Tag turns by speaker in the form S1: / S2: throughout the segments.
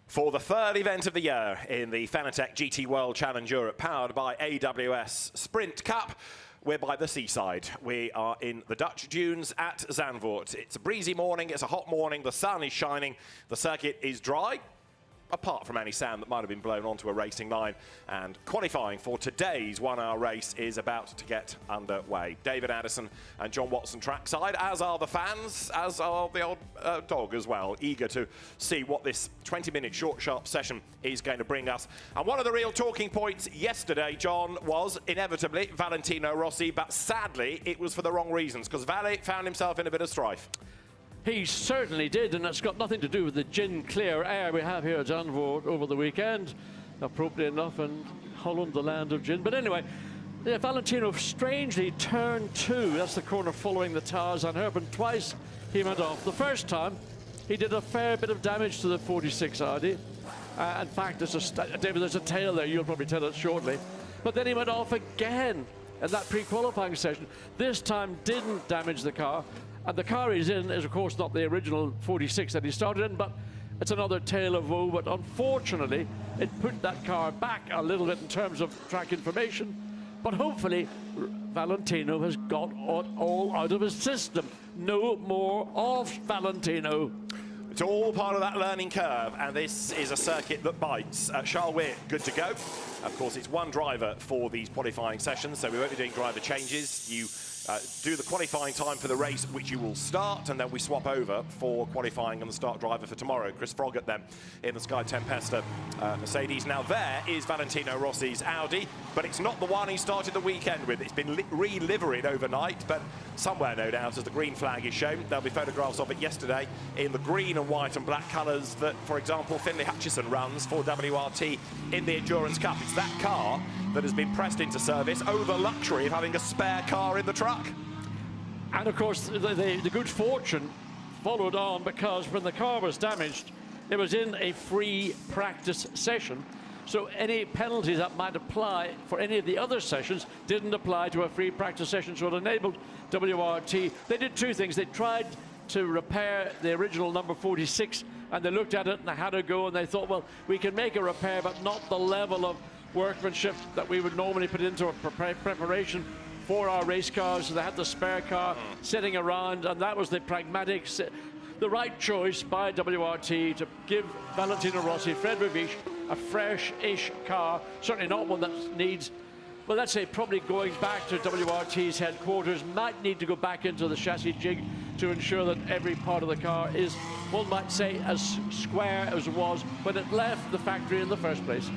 S1: For the third event of the year in the Fanatec GT World Challenge Europe, powered by AWS Sprint Cup, we're by the seaside. We are in the Dutch dunes at Zandvoort. It's a breezy morning, it's a hot morning, the sun is shining, the circuit is dry, apart from any sand that might have been blown onto a racing line. And qualifying for today's 1 hour race is about to get underway. David Addison and John Watson trackside, as are the fans, as are the old dog as well, eager to see what this 20-minute short, sharp session is going to bring us. And one of the real talking points yesterday, John, was inevitably Valentino Rossi, but sadly it was for the wrong reasons, because Vale found himself in a bit of strife.
S2: He certainly did, and it's got nothing to do with the gin clear air we have here at Zandvoort over the weekend. Appropriate enough, in Holland, the land of gin. But anyway, Valentino strangely turned two. That's the corner following the tires on Herpen. Twice he went off. The first time, he did a fair bit of damage to the 46 Audi. In fact, David, there's a tail there. You'll probably tell it shortly. But then he went off again in that pre-qualifying session. This time didn't damage the car. And the car he's in is, of course, not the original 46 that he started in, but it's another tale of woe. But unfortunately, it put that car back a little bit in terms of track information. But hopefully, Valentino has got all out of his system. No more of Valentino.
S1: It's all part of that learning curve, and this is a circuit that bites. Charles, we're good to go. Of course, it's one driver for these qualifying sessions, so we won't be doing driver changes. You do the qualifying time for the race, which you will start, and then we swap over for qualifying and the start driver for tomorrow. Chris Froggatt then in the Sky Tempesta Mercedes. Now there is Valentino Rossi's Audi, but it's not the one he started the weekend with. It's been re-liveried overnight, but somewhere, no doubt, as the green flag is shown. There'll be photographs of it yesterday in the green and white and black colours that, for example, Finlay Hutchison runs for WRT in the Endurance Cup. It's that car that has been pressed into service over the luxury of having a spare car in the truck.
S2: And of course, the good fortune followed on, because when the car was damaged, it was in a free practice session. So any penalties that might apply for any of the other sessions didn't apply to a free practice session, so it enabled WRT. They did two things. They tried to repair the original number 46, and they looked at it and had a go, and they thought, well, we can make a repair, but not the level of workmanship that we would normally put into a preparation for our race cars. So they had the spare car sitting around, and that was the pragmatic, the right choice by WRT to give Valentino Rossi, Fred Ravish, a fresh-ish car, certainly not one that needs, well, let's say probably going back to WRT's headquarters, might need to go back into the chassis jig to ensure that every part of the car is, one might say, as square as it was when it left the factory in the first place.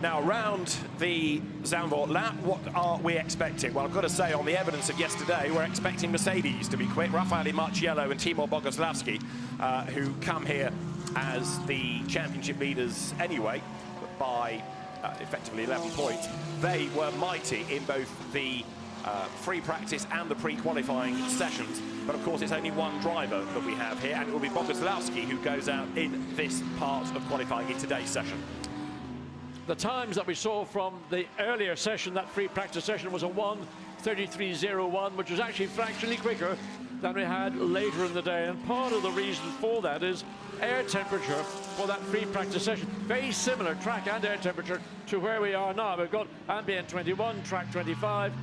S1: Now, around the Zandvoort lap, what are we expecting? Well, I've got to say, on the evidence of yesterday, we're expecting Mercedes to be quick. Raffaele Marciello and Timur Boguslavski, who come here as the championship leaders anyway, by effectively 11 points. They were mighty in both the free practice and the pre-qualifying sessions. But of course, it's only one driver that we have here, and it will be Boguslavski who goes out in this part of qualifying in today's session.
S2: The times that we saw from the earlier session, that free practice session, was a 1:33.01, which was actually fractionally quicker than we had later in the day. And part of the reason for that is air temperature for that free practice session. Very similar track and air temperature to where we are now. We've got ambient 21, track 25,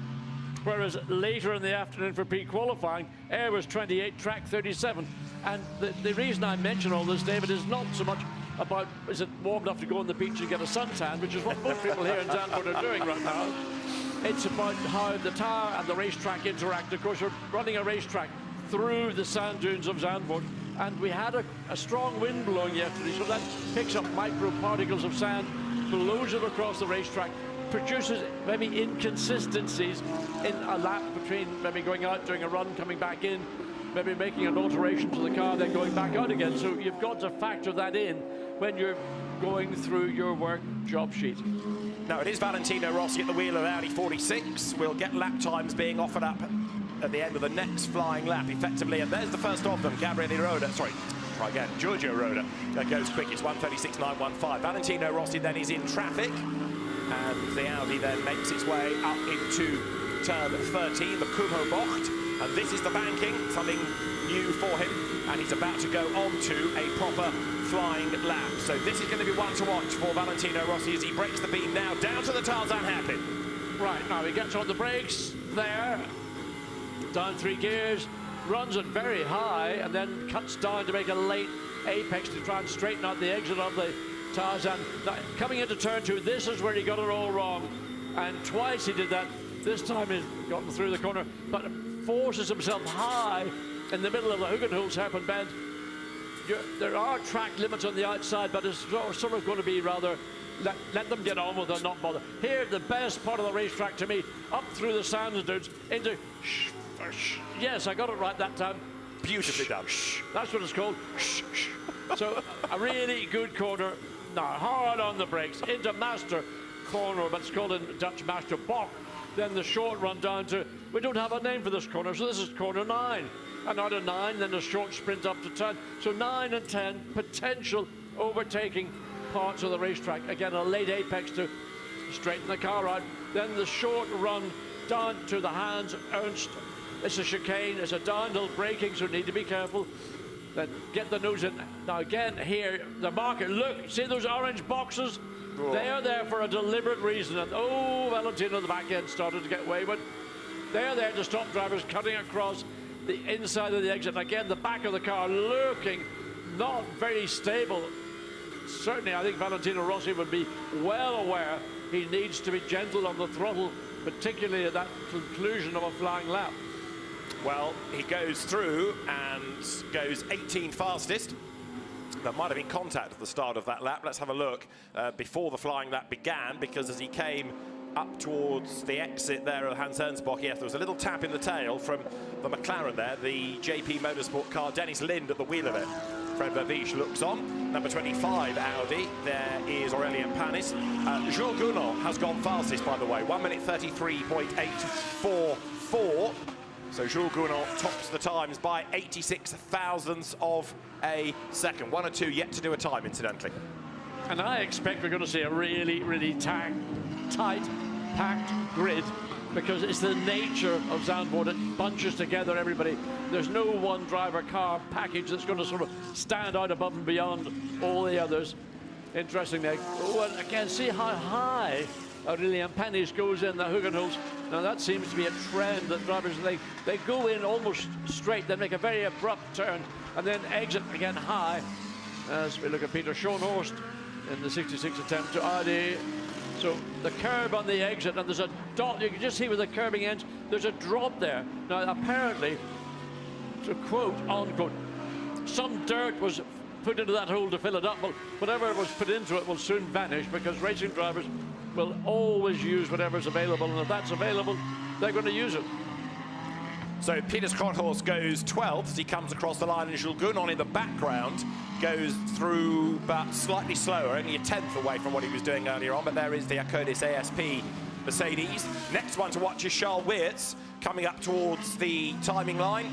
S2: whereas later in the afternoon for pre-qualifying, air was 28, track 37. And the reason I mention all this, David, is not so much about, is it warm enough to go on the beach and get a suntan, which is what most people here in Zandvoort are doing right now. It's about how the tower and the racetrack interact. Of course, we're running a racetrack through the sand dunes of Zandvoort, and we had a strong wind blowing yesterday, so that picks up microparticles of sand, blows it across the racetrack, produces maybe inconsistencies in a lap between maybe going out, doing a run, coming back in, maybe making an alteration to the car, then going back out again. So you've got to factor that in when you're going through your work job sheet.
S1: Now, it is Valentino Rossi at the wheel of Audi 46. We'll get lap times being offered up at the end of the next flying lap, effectively. And there's the first of them, Giorgio Roda, that goes quickest, 1:36.915. Valentino Rossi then is in traffic, and the Audi then makes its way up into turn 13, the Kumho Bocht. And this is the banking, something new for him, and he's about to go on to a proper flying lap. So this is going to be one to watch for Valentino Rossi as he breaks the beam now down to the Tarzan hairpin.
S2: Right, now he gets on the brakes there, down 3 gears, runs it very high, and then cuts down to make a late apex to try and straighten out the exit of the Tarzan. Now, coming into turn 2, this is where he got it all wrong, and twice he did that. This time he's gotten through the corner, but forces himself high in the middle of the Hugenholz hairpin bend. There are track limits on the outside, but it's sort of going to be rather let them get on with it, not bother. Here, the best part of the racetrack to me, up through the sand dunes into yes, I got it right that time.
S1: Beautifully done.
S2: That's what it's called. So a really good corner. Now hard on the brakes into Master corner, but it's called in Dutch Master Bock. Then the short run down to, we don't have a name for this corner, so this is corner 9. And out of 9, then a short sprint up to 10. So 9 and 10, potential overtaking parts of the racetrack. Again, a late apex to straighten the car out. Then the short run down to the Hans Ernst. It's a chicane, it's a downhill braking, so need to be careful. Then get the nose in. Now again, here, the marker, look, see those orange boxes? Oh. They are there for a deliberate reason. And oh, Valentino, the back end started to get wayward. They're there to stop drivers cutting across the inside of the exit. Again, the back of the car looking not very stable. Certainly, I think Valentino Rossi would be well aware he needs to be gentle on the throttle, particularly at that conclusion of a flying lap.
S1: Well, he goes through and goes 18 fastest. There might have been contact at the start of that lap. Let's have a look before the flying lap began, because as he came up towards the exit there of Hans Ernstbock, yes, there was a little tap in the tail from the McLaren there, the JP Motorsport car, Dennis Lind at the wheel of it. Fred Verviche looks on. Number 25 Audi, there is Aurélien Panis. Jules Gounon has gone fastest, by the way, 1 minute 33.844. So Jules Gounon tops the times by 86 thousandths of a second. 1 or 2 yet to do a time, incidentally.
S2: And I expect we're going to see a really, really tight, packed grid, because it's the nature of Zandvoort. It bunches together everybody. There's no one driver car package that's going to sort of stand out above and beyond all the others. Interesting there. Oh, and again, see how high Aurélien Panis goes in the Hugenholz. Now that seems to be a trend that drivers, they go in almost straight, then make a very abrupt turn, and then exit again high. As we look at Peter Schoenhorst in the 66 attempt to Audi. So the curb on the exit, and there's a dot, you can just see where the curbing ends, there's a drop there. Now apparently, to quote, unquote, some dirt was put into that hole to fill it up. Well, whatever was put into it will soon vanish, because racing drivers will always use whatever's available, and if that's available, they're going to use it.
S1: So Peter Schoenhorst goes 12th as he comes across the line, and Jules Gounon in the background goes through, but slightly slower, only a 10th away from what he was doing earlier on. But there is the Acodis ASP Mercedes. Next one to watch is Charles Weerts coming up towards the timing line,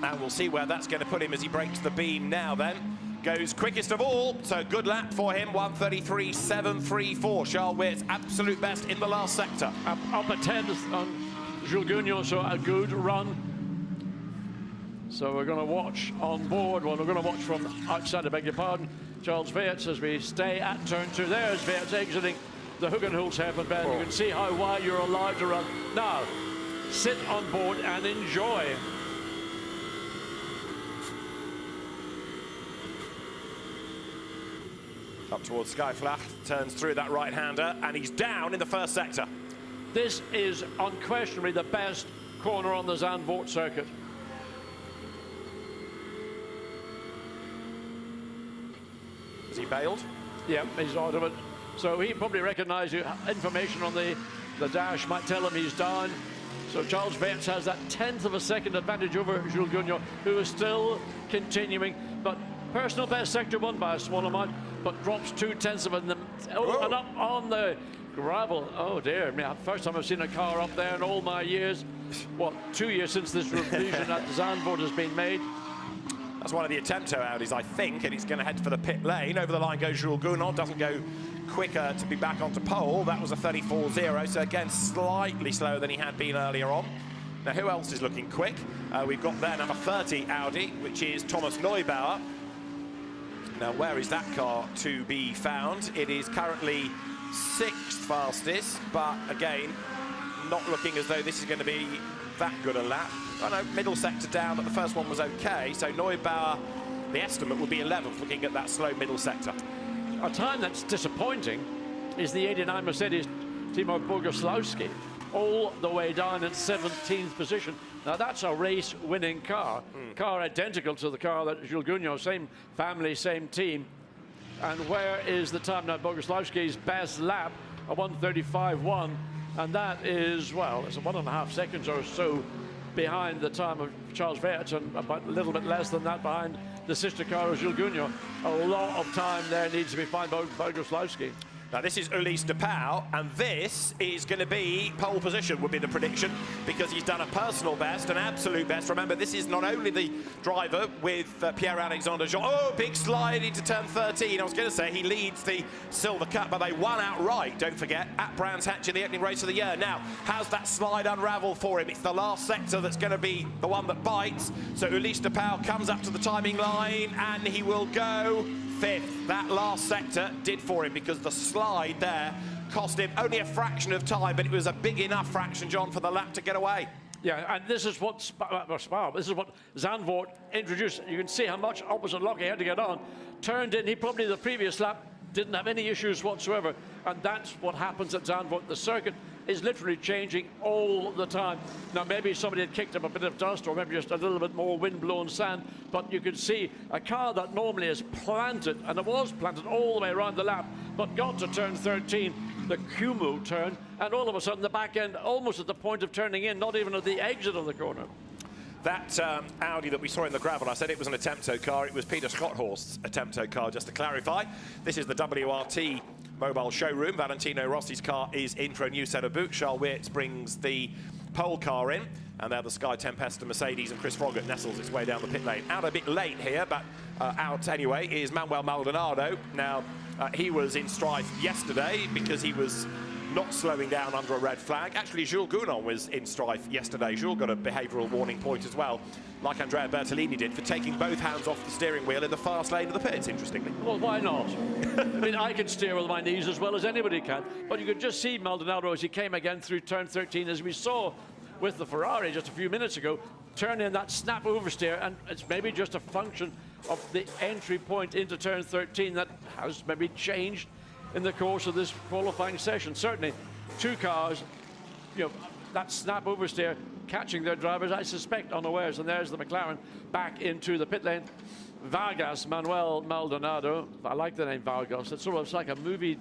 S1: and we'll see where that's going to put him as he breaks the beam now. Then goes quickest of all, so good lap for him, 1:33.734. Charles Weerts absolute best in the last sector.
S2: Up a 10th on Jules Gounon, so a good run. So we're going to watch on board, well, we're going to watch from outside, I beg your pardon, Charles Weerts as we stay at turn 2. There's Weerts exiting the Hugenholz hairpin bend. You can see how wide you're allowed to run. Now, sit on board and enjoy.
S1: Up towards Skyflach, turns through that right-hander, and he's down in the first sector.
S2: This is unquestionably the best corner on the Zandvoort circuit.
S1: Has he bailed?
S2: Yeah, he's out of it. So he probably recognised information on the dash might tell him he's down. So Charles Weerts has that 10th of a second advantage over Jules Gounon, who is still continuing, but personal best sector won by a small amount, but drops 2/10 of it. Oh, and up on the gravel. Oh dear, first time I've seen a car up there in all my years. What, 2 years since this revolution at Zandvoort has been made.
S1: That's one of the Attempto Audis, I think, and he's going to head for the pit lane. Over the line goes Jules Gounon, doesn't go quicker to be back onto pole. That was a 34.0, so again, slightly slower than he had been earlier on. Now, who else is looking quick? We've got there number 30 Audi, which is Thomas Neubauer. Now, where is that car to be found? It is currently 6th fastest, but again, not looking as though this is going to be that good a lap. I know, middle sector down, but the first one was okay. So Neubauer, the estimate would be 11th, looking at that slow middle sector.
S2: A time that's disappointing is the 89 Mercedes Timo Boguslawski, all the way down at 17th position. Now that's a race-winning car, car identical to the car that Jules Gounon, same family, same team. And where is the time now? Boguslawski's best lap, a 1:35.1, and that is, well, it's a 1.5 seconds or so behind the time of Charles Weerts, and about a little bit less than that behind the sister car of Jules Gounon. A lot of time there needs to be found by Boguslawski.
S1: Now this is Ulysse de Pauw, and this is going to be pole position, would be the prediction, because he's done a personal best, an absolute best. Remember, this is not only the driver with Pierre-Alexandre Jean. Oh, big slide into turn 13. I was going to say he leads the Silver Cup, but they won outright, don't forget, at Brands Hatch in the opening race of the year. Now, how's that slide unraveled for him? It's the last sector that's going to be the one that bites. So Ulysse de Pauw comes up to the timing line, and he will go 5th. That last sector did for him, because the slide there cost him only a fraction of time, but it was a big enough fraction, John, for the lap to get away.
S2: Yeah, and this is what this is what Zandvoort introduced. You can see how much opposite lock he had to get on. Turned in, he probably the previous lap didn't have any issues whatsoever, and that's what happens at Zandvoort. The circuit is literally changing all the time. Now, maybe somebody had kicked up a bit of dust, or maybe just a little bit more wind-blown sand, but you could see a car that normally is planted, and it was planted all the way around the lap, but got to turn 13, the Kumu turn, and all of a sudden the back end almost at the point of turning in, not even at the exit of the corner.
S1: That Audi that we saw in the gravel, I said it was an Attempto car. It was Peter Schotthorst's Attempto car, just to clarify. This is the WRT mobile showroom. Valentino Rossi's car is in for a new set of boots. Charles Weerts brings the pole car in. And now the Sky Tempesta Mercedes, and Chris Froggatt nestles its way down the pit lane. Out a bit late here, but out anyway, is Manuel Maldonado. Now, he was in strife yesterday because he was not slowing down under a red flag. Actually, Jules Gounon was in strife yesterday. Jules got a behavioural warning point as well, like Andrea Bertolini did, for taking both hands off the steering wheel in the fast lane of the pits, interestingly.
S2: Well, why not? I mean, I can steer with my knees as well as anybody can, but you could just see Maldonado as he came again through turn 13, as we saw with the Ferrari just a few minutes ago, turn in that snap oversteer, and it's maybe just a function of the entry point into turn 13 that has maybe changed in the course of this qualifying session. Certainly, two cars, you know, that snap oversteer catching their drivers, I suspect, unawares. And there's the McLaren back into the pit lane. Vargas, Manuel Maldonado. I like the name Vargas. It's sort of like a movie.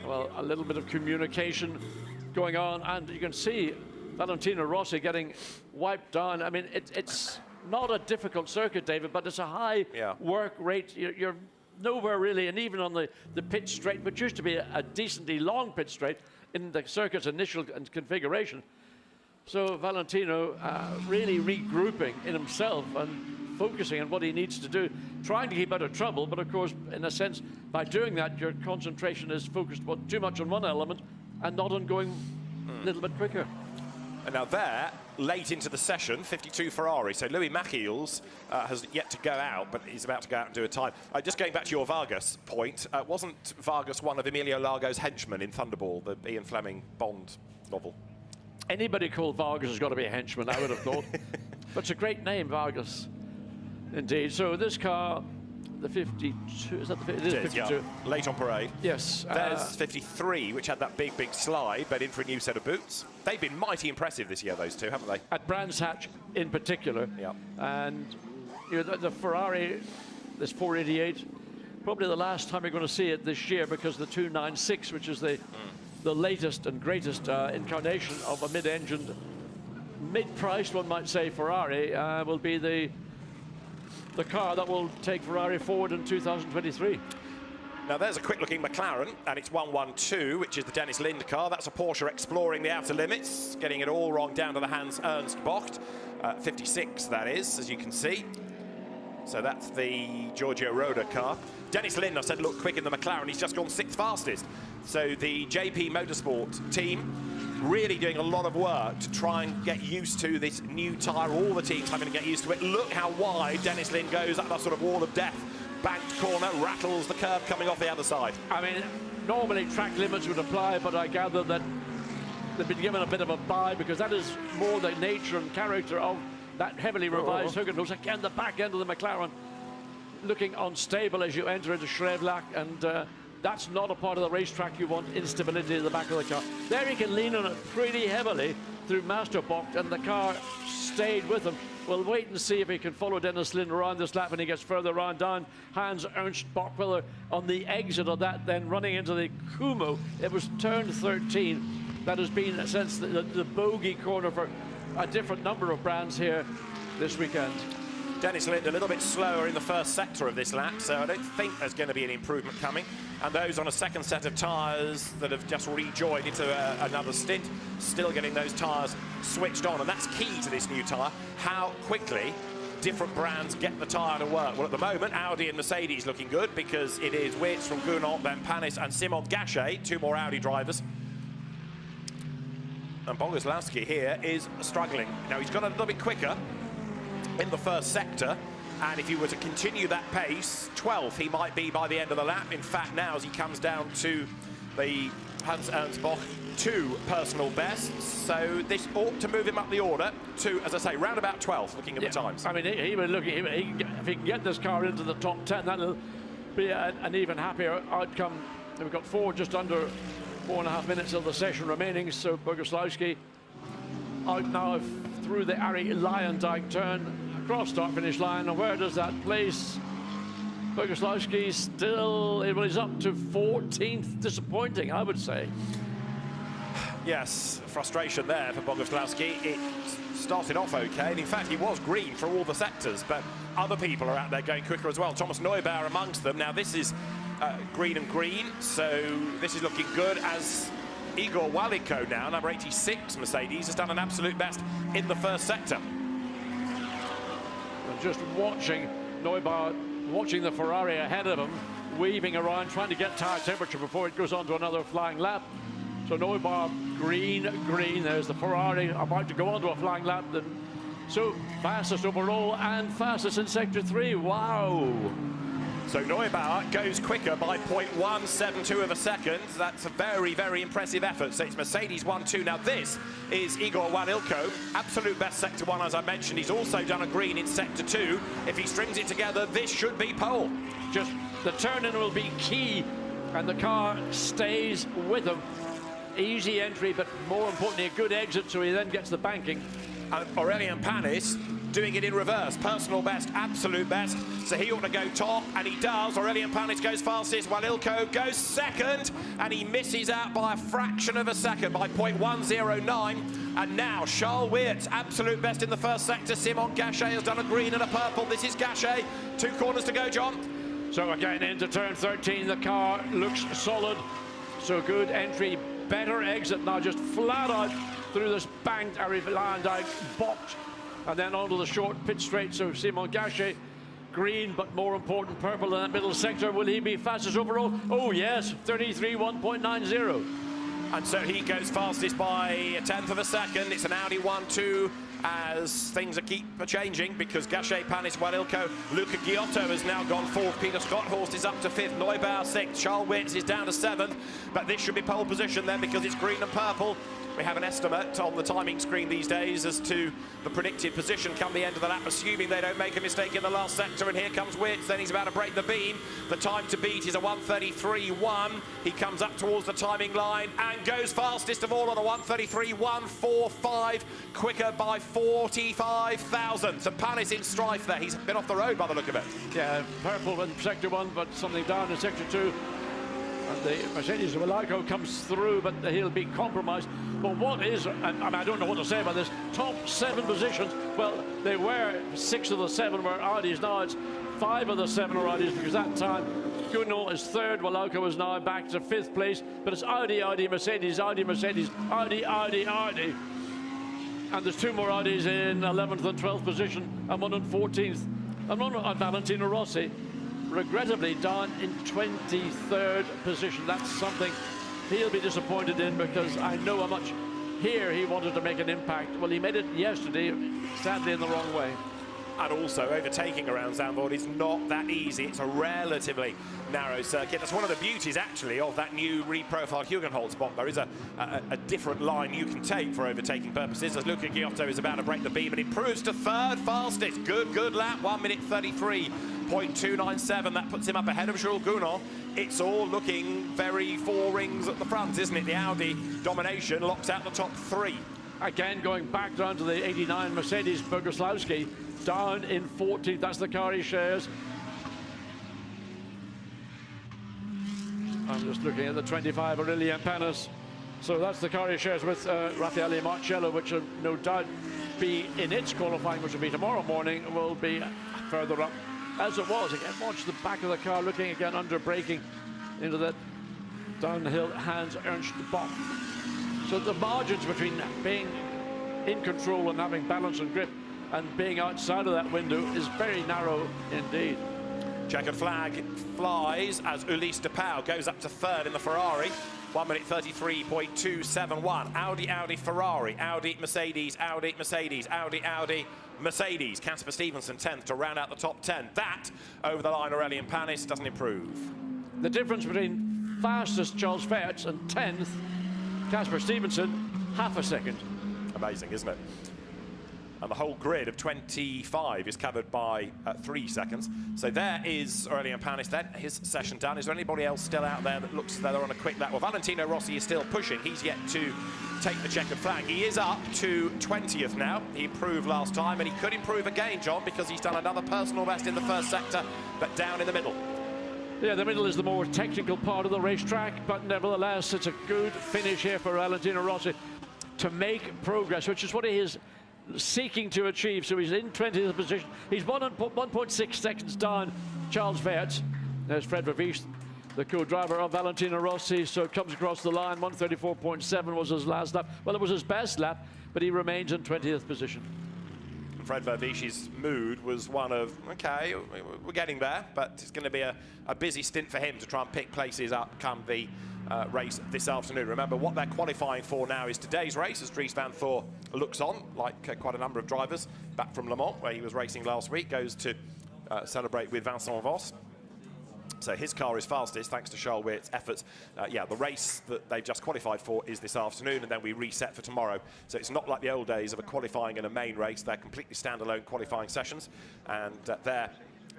S2: Well, a little bit of communication going on, and you can see Valentino Rossi getting wiped down. I mean, it's not a difficult circuit, David, but it's a high work rate. You're nowhere really, and even on the pit straight, which used to be a decently long pit straight in the circuit's initial configuration. So Valentino really regrouping in himself and focusing on what he needs to do, trying to keep out of trouble, but of course, in a sense, by doing that, your concentration is focused too much on one element and not on going a little bit quicker.
S1: And now there, late into the session, 52 Ferrari. So Louis Machiels has yet to go out, but he's about to go out and do a time. Just going back to your Vargas point, wasn't Vargas one of Emilio Largo's henchmen in Thunderball, the Ian Fleming Bond novel?
S2: Anybody called Vargas has got to be a henchman, I would have thought. But it's a great name, Vargas, indeed. So this car, the 52, is that the 52? It is, 52.
S1: Yeah. Late on parade.
S2: Yes.
S1: There's 53, which had that big slide, but in for a new set of boots. They've been mighty impressive this year, those two, haven't they?
S2: At Brands Hatch in particular.
S1: Yeah.
S2: And you know, the Ferrari, this 488, probably the last time you're going to see it this year, because the 296, which is the latest and greatest incarnation of a mid-engined, mid-priced, one might say, Ferrari, will be the car that will take Ferrari forward in 2023.
S1: Now there's a quick-looking McLaren, and it's 112, which is the Dennis Lind car. That's a Porsche exploring the outer limits, getting it all wrong down to the Hans Ernst Bocht. 56, that is, as you can see. So that's the Giorgio Roda car. Dennis Lind, I said, look quick in the McLaren. He's just gone 6th fastest. So the JP Motorsport team really doing a lot of work to try and get used to this new tyre. All the teams having to get used to it. Look how wide Dennis Lynn goes up that sort of wall of death. Banked corner, rattles the curb coming off the other side.
S2: I mean, normally track limits would apply, but I gather that they've been given a bit of a bye because that is more the nature and character of that heavily revised Hugenhuis. Again, the back end of the McLaren looking unstable as you enter into Shrevelac, and that's not a part of the racetrack you want instability in the back of the car. There he can lean on it pretty heavily through Masterbock, and the car stayed with him. We'll wait and see if he can follow Dennis Lynn around this lap when he gets further around down. Hans Ernst Bockwiller on the exit of that, then running into the Kumo. It was turn 13. That has been since the bogey corner for a different number of brands here this weekend.
S1: Dennis Lynn a little bit slower in the first sector of this lap, so I don't think there's going to be an improvement coming. And those on a second set of tyres that have just rejoined into another stint, still getting those tyres switched on. And that's key to this new tyre, how quickly different brands get the tyre to work. Well, at the moment, Audi and Mercedes looking good because it is Wirtz from Gounod, then Panis and Simon Gachet, two more Audi drivers. And Boguslawski here is struggling. Now, he's gone a little bit quicker in the first sector, and if he were to continue that pace, 12th he might be by the end of the lap. In fact, now as he comes down to the Hans Ernst Bock 2 personal bests, so this ought to move him up the order to, as I say, round about 12th, looking at the times.
S2: I mean, he was looking, if he can get this car into the top 10, that'll be an even happier outcome. We've got just under 4.5 minutes of the session remaining, so Boguslawski out now through the Ari Lyondike turn, across start-finish line. And where does that place Boguslawski? Still, he's up to 14th. Disappointing, I would say.
S1: Yes, frustration there for Boguslawski. It started off okay, and in fact he was green for all the sectors, but other people are out there going quicker as well. Thomas Neubauer amongst them. Now this is green and green, so this is looking good as Igor Waliko now, number 86 Mercedes, has done an absolute best in the first sector.
S2: And just watching Neubauer, watching the Ferrari ahead of him, weaving around, trying to get tire temperature before it goes on to another flying lap. So Neubauer, green, green. There's the Ferrari about to go on to a flying lap. Then, so fastest overall and fastest in sector 3. Wow.
S1: So Neubauer goes quicker by 0.172 of a second. That's a very, very impressive effort. So it's Mercedes 1-2. Now this is Igor Wanilko, absolute best sector 1, as I mentioned. He's also done a green in sector 2. If he strings it together, this should be pole.
S2: Just the turn-in will be key, and the car stays with him. Easy entry, but more importantly, a good exit, so he then gets the banking.
S1: And Aurelien Panis doing it in reverse. Personal best, absolute best. So he ought to go top, and he does. Aurelien Panis goes fastest. Wanilko goes second, and he misses out by a fraction of a second, by 0.109. And now Charles Wirtz, absolute best in the first sector. Simon Gachet has done a green and a purple. This is Gachet. 2 corners to go, John.
S2: So again, into turn 13, the car looks solid. So good entry, better exit now, just flat out through this banked Ari Lyondike box, and then onto the short pit straight. So Simon Gachet, green, but more important, purple in that middle sector. Will he be fastest overall? Oh yes, 33.1.90.
S1: And so he goes fastest by a 10th of a second. It's an Audi 1-2 as things keep changing, because Gachet, Panis, Wanilko, Luca Giotto has now gone 4th. Peter Scotthorst is up to 5th. Neubauer 6th. Charles Wirtz is down to 7th. But this should be pole position then, because it's green and purple. We have an estimate on the timing screen these days as to the predicted position come the end of the lap, assuming they don't make a mistake in the last sector. And here comes Wirtz, then he's about to break the beam. The time to beat is a 1:33.1. He comes up towards the timing line and goes fastest of all on a 1:33.145, quicker by 45 thousandths. And Panis in strife there. He's been off the road by the look of it.
S2: Yeah, purple in sector 1, but something down in sector 2. And the Mercedes Waliko comes through, but he'll be compromised. But what is, I mean, I don't know what to say about this, top 7 positions. Well, they were 6 of the 7 were Audis. Now it's 5 of the 7 are Audis, because that time Gounod is 3rd, Waliko is now back to 5th place. But it's Audi, Audi, Mercedes, Audi, Mercedes, Audi, Audi, Audi. And there's 2 more Audis in 11th and 12th position, and 1 in 14th. And one on Valentino Rossi, regrettably down in 23rd position. That's something he'll be disappointed in, because I know how much Here he wanted to make an impact. Well, he made it yesterday, sadly in the wrong way.
S1: And also, overtaking around Zandvoort is not that easy. It's a relatively narrow circuit. That's one of the beauties, actually, of that new reprofiled Hugenholtz bomb. There is a different line you can take for overtaking purposes, as Luca Giotto is about to break the beam, and improves to third fastest. Good lap, 1 minute 33.297. That puts him up ahead of Jules Gounon. It's all looking very four rings at the front, isn't it? The Audi domination locks out the top three.
S2: Again, going back down to the 89 Mercedes, Boguslawski, down in 14th. That's the car he shares. I'm just looking at the 25 Aurelien Panis. So that's the car he shares with Raffaele Marcello, which will no doubt be in its qualifying, which will be tomorrow morning, will be further up. As it was, again, watch the back of the car, looking again under braking into that downhill Hans Ernst Bock. So the margins between being in control and having balance and grip and being outside of that window is very narrow indeed.
S1: Checkered flag flies as Ulysse de Pauw goes up to third in the Ferrari. 1 minute 33.271. Audi, Ferrari, Audi, Mercedes, Audi, Mercedes, Audi, Mercedes. Casper Stevenson 10th to round out the top 10. That, over the line, Aurelien Panis doesn't improve.
S2: The difference between fastest Charles Weerts and 10th, Casper Stevenson, half a second.
S1: Amazing, isn't it? And the whole grid of 25 is covered by 3 seconds. So there is Aurelien Panis then, his session done. Is there anybody else still out there that looks as though they're on a quick lap? Well, Valentino Rossi is still pushing. He's yet to take the checkered flag. He is up to 20th now. He improved last time, and he could improve again, John, because he's done another personal best in the first sector, but down in the middle.
S2: Yeah, the middle is the more technical part of the racetrack, but nevertheless, it's a good finish here for Valentino Rossi to make progress, which is what he is seeking to achieve. So he's in 20th position. He's 1.6 seconds down Charles Weerts. There's Fred Vervies, the co-driver of Valentino Rossi. So comes across the line. 134.7 was his last lap. Well, it was his best lap, but he remains in 20th position.
S1: Fred Vervies's mood was one of, okay, we're getting there, but it's going to be a busy stint for him to try and pick places up come the race this afternoon. Remember, what they're qualifying for now is today's race, as Dries van Thor looks on, like quite a number of drivers, back from Le Mans, where he was racing last week, goes to celebrate with Vincent Vos. So his car is fastest, thanks to Charles Weerts' efforts. Yeah, the race that they've just qualified for is this afternoon, and then we reset for tomorrow. So it's not like the old days of a qualifying and a main race. They're completely standalone qualifying sessions. And their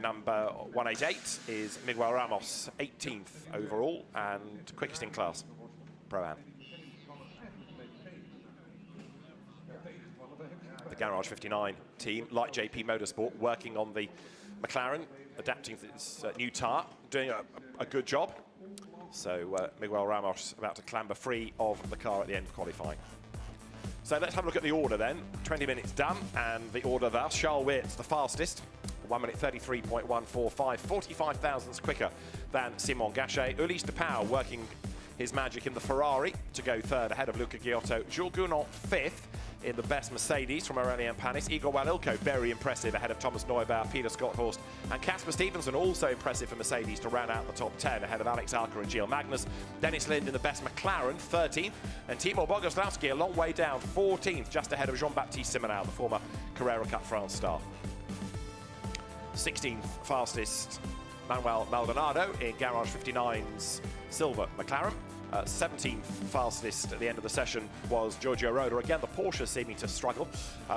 S1: number 188 is Miguel Ramos, 18th overall, and quickest in class, Pro-Am. The Garage 59 team, like JP Motorsport, working on the McLaren, adapting to its new tyre, doing a good job. So Miguel Ramos about to clamber free of the car at the end of qualifying. So let's have a look at the order then. 20 minutes done, and the order thus. Charles Weerts, the fastest, 1 minute 33.145, 45 thousandths quicker than Simon Gachet. Ulysse de Pauw working his magic in the Ferrari to go third ahead of Luca Giotto. Jules Gounon 5th in the best Mercedes from Aurelien Panis. Igor Walilko, very impressive ahead of Thomas Neubauer, Peter Scott-Horst, and Casper Stevenson, also impressive for Mercedes to round out the top 10 ahead of Alex Arca and Gilles Magnus. Dennis Lind in the best McLaren, 13th, and Timur Boguslawski a long way down, 14th, just ahead of Jean-Baptiste Simonal, the former Carrera Cup France star. 16th fastest, Manuel Maldonado in Garage 59's silver McLaren. 17th fastest at the end of the session was Giorgio Roda. Again, the Porsche seeming to struggle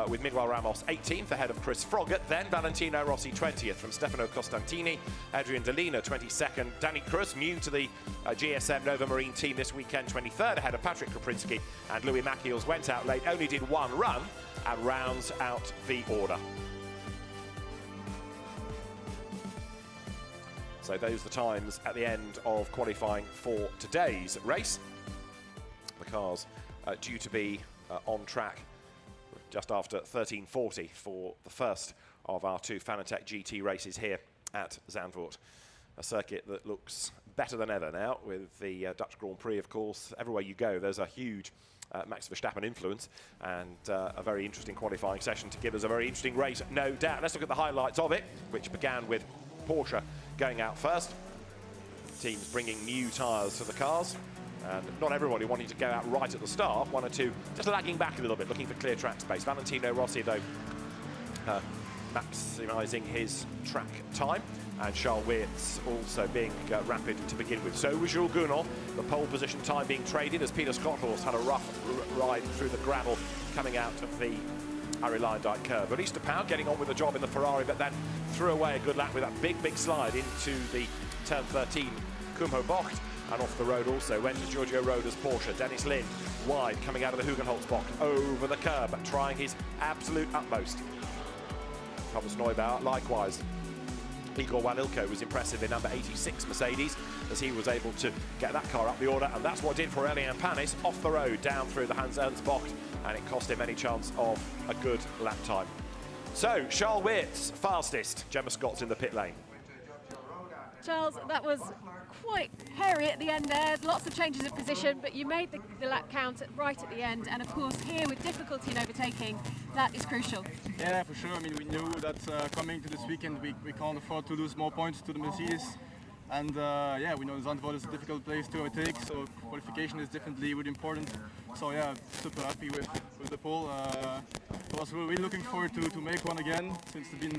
S1: with Miguel Ramos 18th ahead of Chris Froggatt. Then Valentino Rossi 20th from Stefano Costantini. Adrian Delina 22nd. Danny Cruz, new to the GSM Nova Marine team this weekend, 23rd ahead of Patrick Koprinski. And Louis Machiels went out late, only did one run and rounds out the order. So those are the times at the end of qualifying for today's race. The cars due to be on track just after 13:40 for the first of our two Fanatec GT races here at Zandvoort. A circuit that looks better than ever now with the Dutch Grand Prix, of course. Everywhere you go, there's a huge Max Verstappen influence, and a very interesting qualifying session to give us a very interesting race, no doubt. Let's look at the highlights of it, which began with Porsche going out first. Teams bringing new tyres to the cars, And not everybody wanting to go out right at the start. One or two just lagging back a little bit, looking for clear track space. Valentino Rossi, though, maximising his track time. And Charles Weerts also being rapid to begin with. So was Jules Gounod, the pole position time being traded as Peter Schotthorst had a rough ride through the gravel coming out of the Harry Lyndike curve. But Easter Power getting on with the job in the Ferrari, but then threw away a good lap with that big slide into the turn 13 Kumho Bocht. And off the road also went to Giorgio Roda's Porsche. Dennis Lin wide coming out of the Hugenholz-Bocht over the curb, trying his absolute utmost. Thomas Neubauer likewise. Igor Walilko was impressive in number 86 Mercedes as he was able to get that car up the order, and that's what did for Elian Panis off the road down through the Hans-Ernst Bocht, and it cost him any chance of a good lap time. So Charles Weerts fastest, Gemma Scott's in the pit lane.
S3: Charles, that was quite hairy at the end there, lots of changes of position, but you made the lap count right at the end, and of course here with difficulty in overtaking, that is crucial.
S4: Yeah, for sure. I mean, we knew that coming to this weekend we can't afford to lose more points to the Mercedes, and yeah, we know Zandvoort is a difficult place to overtake, so qualification is definitely really important. So yeah, super happy with the pole. I was really looking forward to make one again since it's been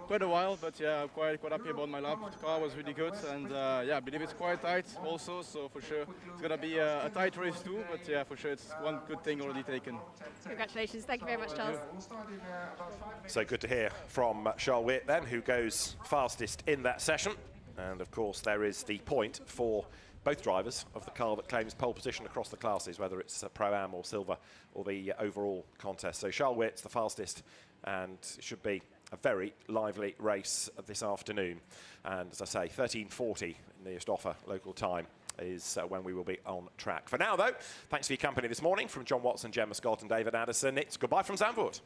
S4: quite a while, but yeah, I'm quite happy about my lap. The car was really good, and yeah, I believe it's quite tight also, so for sure it's gonna be a tight race too, but yeah, for sure it's one good thing already taken.
S3: Congratulations, thank you very much, Charles.
S1: So good to hear from Charles Weert then, who goes fastest in that session. And of course there is the point for both drivers of the car that claims pole position across the classes, whether it's Pro-Am or Silver or the overall contest. So Charles Weert's the fastest, and it should be a very lively race this afternoon. And as I say, 13:40 nearest offer local time is when we will be on track. For now though, thanks for your company this morning. From John Watson, Gemma Scott and David Addison, it's goodbye from Zandvoort.